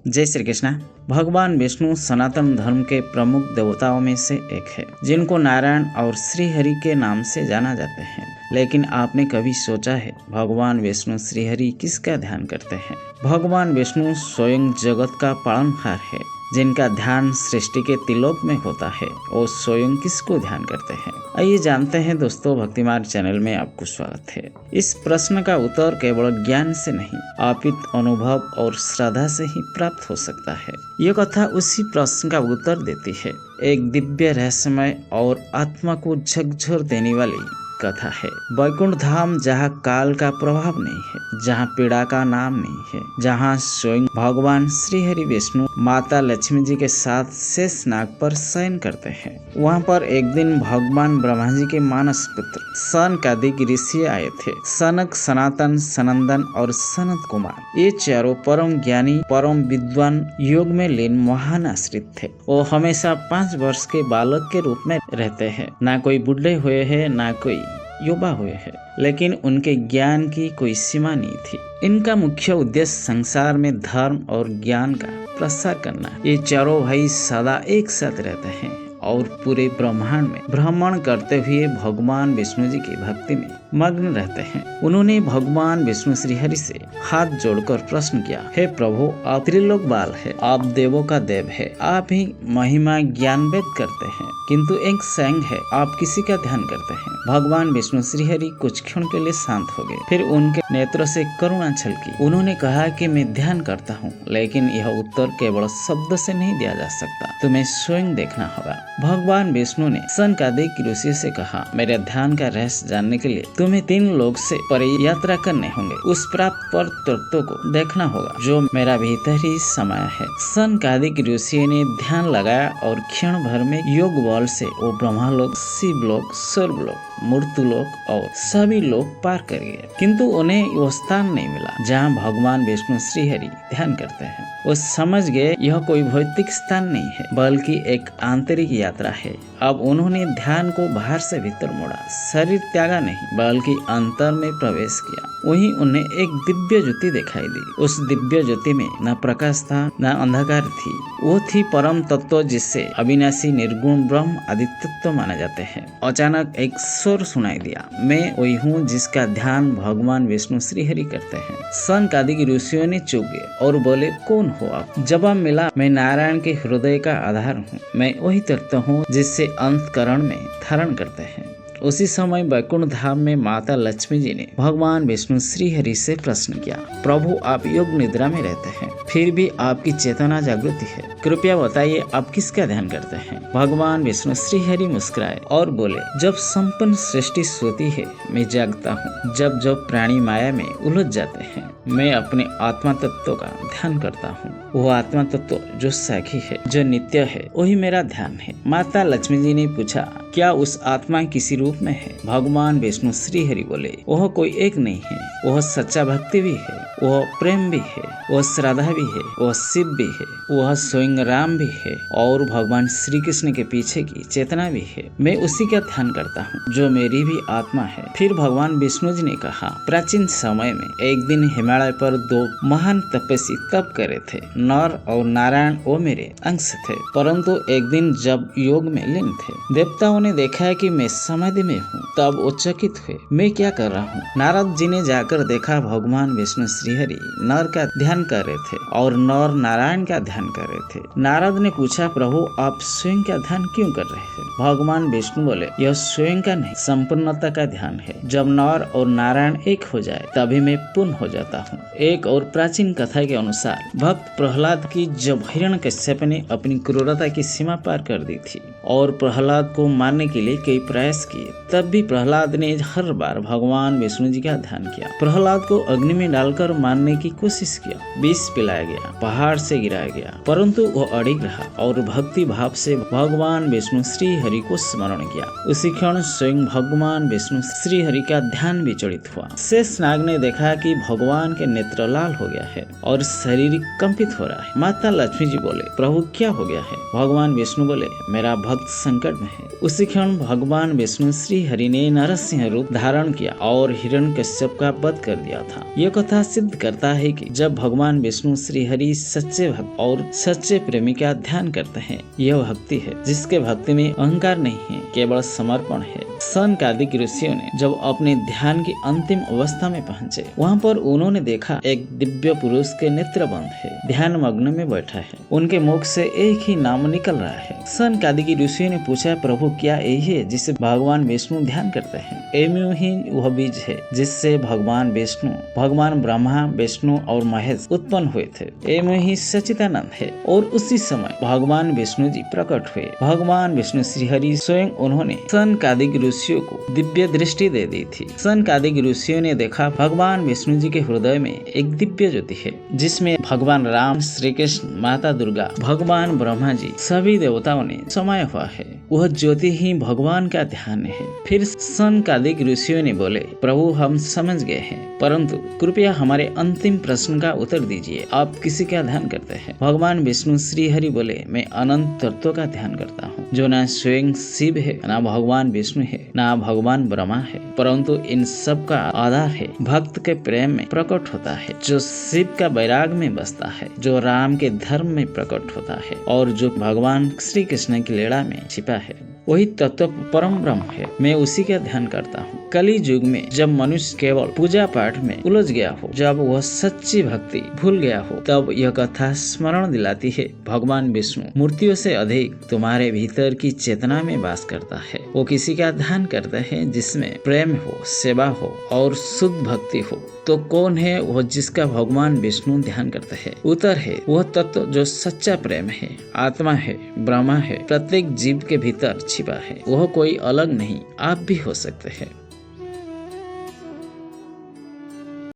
जय श्री कृष्णा। भगवान विष्णु सनातन धर्म के प्रमुख देवताओं में से एक है, जिनको नारायण और श्रीहरि के नाम से जाना जाते हैं। लेकिन आपने कभी सोचा है भगवान विष्णु श्रीहरि किसका ध्यान करते हैं? भगवान विष्णु स्वयं जगत का पालनहार है। जिनका ध्यान सृष्टि के तिलोक में होता है, वो स्वयं किसको ध्यान करते हैं? आइए जानते हैं दोस्तों। भक्तिमार्ग चैनल में आपको स्वागत है। इस प्रश्न का उत्तर केवल ज्ञान से नहीं, अपित अनुभव और श्रद्धा से ही प्राप्त हो सकता है। ये कथा उसी प्रश्न का उत्तर देती है। एक दिव्य रहस्यमय और आत्मा को झकझोर देने वाली कथा है। वैकुंठ धाम, जहाँ काल का प्रभाव नहीं है, जहाँ पीड़ा का नाम नहीं है, जहाँ स्वयं भगवान श्रीहरि विष्णु माता लक्ष्मी जी के साथ शेषनाग पर शयन करते हैं। वहाँ पर एक दिन भगवान ब्रह्मा जी के मानस पुत्र सनकादिक ऋषि आए थे। सनक, सनातन, सनंदन और सनत कुमार, ये चारों परम ज्ञानी, परम विद्वान, योग में लीन महान आश्रित थे। वो हमेशा 5 वर्ष के बालक के रूप में रहते हैं। ना कोई बूढ़े हुए हैं, ना कोई युवा हुए हैं, लेकिन उनके ज्ञान की कोई सीमा नहीं थी। इनका मुख्य उद्देश्य संसार में धर्म और ज्ञान का प्रसार करना। ये चारों भाई सदा एक साथ रहते हैं और पूरे ब्रह्मांड में भ्रमण करते हुए भगवान विष्णु जी की भक्ति में मग्न रहते हैं। उन्होंने भगवान विष्णु श्रीहरि से हाथ जोड़कर प्रश्न किया, हे प्रभु, आप त्रिलोक बाल है, आप देवों का देव है, आप ही महिमा ज्ञान वेद करते हैं, किंतु एक संग है, आप किसी का ध्यान करते हैं? भगवान विष्णु श्रीहरि कुछ क्षण के लिए शांत हो गए, फिर उनके नेत्रों से करुणा छलकी। उन्होंने कहा कि मैं ध्यान करता हूँ, लेकिन यह उत्तर केवल शब्द से नहीं दिया जा सकता, तुम्हें स्वयं देखना होगा। भगवान विष्णु ने सनकादिक ऋषि से कहा, मेरे ध्यान का रहस्य जानने के लिए तुम्हें 3 लोक से परे यात्रा करने होंगे। उस प्राप्त पर तत्व को देखना होगा जो मेरा भीतर ही समाया है। सनकादिक ऋषि ने ध्यान लगाया और क्षण भर में योग बल से वो ब्रह्मलोक, शिवलोक, स्वर्गलोक, मृत्युलोक और सभी लोक पार कर गए, किंतु उन्हें वो स्थान नहीं मिला जहाँ भगवान विष्णु श्रीहरि ध्यान करते हैं। वो समझ गए यह कोई भौतिक स्थान नहीं है, बल्कि एक आंतरिक यात्रा है। अब उन्होंने ध्यान को बाहर से भीतर मोड़ा, शरीर त्यागा नहीं, बल्कि अंतर में प्रवेश किया। वहीं उन्हें एक दिव्य ज्योति दिखाई दी। उस दिव्य ज्योति में न प्रकाश था, न अंधकार थी। वो थी परम तत्व, जिससे अविनाशी, निर्गुण ब्रह्म आदि तत्व माने जाते हैं। अचानक एक स्वर सुनाई दिया, मैं वही हूँ जिसका ध्यान भगवान विष्णु श्रीहरि करते हैं। सनकादिक ऋषियों ने चुप गए और बोले, कौन हो आप? जवाब मिला, मैं नारायण के हृदय का आधार हूँ, मैं वही तत्व हूँ जिससे अंतःकरण में धारण करते हैं। उसी समय वैकुंठ धाम में माता लक्ष्मी जी ने भगवान विष्णु श्रीहरि से प्रश्न किया, प्रभु, आप योग निद्रा में रहते हैं, फिर भी आपकी चेतना जागृति है, कृपया बताइए आप किसका ध्यान करते हैं? भगवान विष्णु श्रीहरि मुस्कुराए और बोले, जब संपूर्ण सृष्टि सोती है, मैं जागता हूँ। जब जब प्राणी माया में उलझ जाते हैं, मैं अपने आत्मा तत्व का ध्यान करता हूँ। वो आत्मा तत्व जो साक्षी है, जो नित्य है, वही मेरा ध्यान है। माता लक्ष्मी जी ने पूछा, क्या उस आत्मा किसी रूप में है? भगवान विष्णु श्रीहरि बोले, वह कोई एक नहीं है, वह सच्चा भक्ति भी है, वह प्रेम भी है, वह श्रद्धा भी है, वह शिव भी है, वह स्वयं राम भी है और भगवान श्री कृष्ण के पीछे की चेतना भी है। मैं उसी का ध्यान करता हूँ जो मेरी भी आत्मा है। फिर भगवान विष्णु जी ने कहा, प्राचीन समय में एक दिन हिमालय पर 2 महान तपस्वी तप करे थे। नर और नारायण वो मेरे अंश थे, परंतु एक दिन जब योग में लीन थे, देवताओं ने देखा कि मैं समाधि में हूँ, तब वो चकित हुए, मैं क्या कर रहा हूँ? नारद जी ने जाकर देखा भगवान विष्णु श्रीहरि नर का ध्यान कर रहे थे और नर नारायण का ध्यान कर रहे थे। नारद ने पूछा, प्रभु, आप स्वयं का ध्यान क्यों कर रहे हैं? भगवान विष्णु बोले, यह स्वयं का नहीं, संपूर्णता का ध्यान है। जब नर और नारायण एक हो जाए, तभी मैं पूर्ण हो जाता हूँ। एक और प्राचीन कथा के अनुसार भक्त प्रहलाद की जब हिरण्यकश्यप ने अपनी क्रूरता की सीमा पार कर दी थी और प्रहलाद को मारने के लिए कई प्रयास किए, तब भी प्रहलाद ने हर बार भगवान विष्णु जी का ध्यान किया। प्रहलाद को अग्नि में डालकर मारने की कोशिश किया, विष पिलाया गया, पहाड़ से गिराया गया, परंतु वो अड़िग रहा और भक्ति भाव से भगवान विष्णु श्रीहरि को स्मरण किया। उसी क्षण स्वयं भगवान विष्णु श्रीहरि का ध्यान विचलित हुआ। शेषनाग ने देखा कि भगवान के नेत्र लाल हो गया है और शरीर कंपित हो रहा है। माता लक्ष्मी जी बोले, प्रभु, क्या हो गया है? भगवान विष्णु बोले, मेरा भक्त संकट में है। उसी क्षण भगवान विष्णु श्री हरि ने नरसिंह रूप धारण किया और हिरण्यकश्यप का वध कर दिया था। यह कथा सिद्ध करता है कि जब भगवान विष्णु श्री हरि सच्चे भक्त और सच्चे प्रेमी का ध्यान करते हैं, यह भक्ति है जिसके भक्ति में अहंकार नहीं है, केवल समर्पण है। सनकादिक ऋषियों ने जब अपने ध्यान की अंतिम अवस्था में पहुंचे, वहाँ पर उन्होंने देखा एक दिव्य पुरुष के नेत्र बंद है, ध्यान मग्न में बैठा है, उनके मुख से एक ही नाम निकल रहा है। सनकादिक ऋषियों ने पूछा, प्रभु क्या यही है जिससे भगवान विष्णु ध्यान करते हैं? एवं ही वह बीज है जिससे भगवान विष्णु, भगवान ब्रह्मा, विष्णु और महेश उत्पन्न हुए थे। एवं ही सच्चिदानंद है और उसी समय भगवान विष्णु जी प्रकट हुए। भगवान विष्णु श्री हरि स्वयं उन्होंने सनकादिक ऋषियों को दिव्य दृष्टि दे दी थी। सनकादिक ऋषियों ने देखा भगवान विष्णु जी के हृदय में एक दिव्य ज्योति है जिसमें भगवान राम, श्री कृष्ण, माता दुर्गा, भगवान ब्रह्मा जी सभी देवताओं ने समाया हुआ है। वह ज्योति ही भगवान का ध्यान है। फिर सनकादिक ऋषियों ने बोले, प्रभु हम समझ गए हैं, परंतु कृपया हमारे अंतिम प्रश्न का उत्तर दीजिए, आप किसी का ध्यान करते हैं? भगवान विष्णु श्री हरि बोले, मैं अनंत तत्व का ध्यान करता हूँ जो न स्वयं शिव है, न भगवान विष्णु है, न भगवान ब्रह्मा है, परंतु इन सब का आधार है भक्त के प्रेम में प्रकट होता है, जो शिव का वैराग में बसता है, जो राम के धर्म में प्रकट होता है और जो भगवान श्री कृष्ण की लीला में छिपा है। वही तत्व परम ब्रह्म है। मैं उसी का ध्यान करता हूँ। कली युग में जब मनुष्य केवल पूजा पाठ में उलझ गया हो, जब वह सच्ची भक्ति भूल गया हो, तब यह कथा स्मरण दिलाती है भगवान विष्णु मूर्तियों से अधिक तुम्हारे भीतर की चेतना में वास करता है। वो किसी का ध्यान करते हैं जिसमें प्रेम हो, सेवा हो और शुद्ध भक्ति हो। तो कौन है वह जिसका भगवान विष्णु ध्यान करते हैं? उत्तर है वह तत्व जो सच्चा प्रेम है, आत्मा है, ब्रह्मा है, प्रत्येक जीव के भीतर छिपा है। वह कोई अलग नहीं, आप भी हो सकते हैं।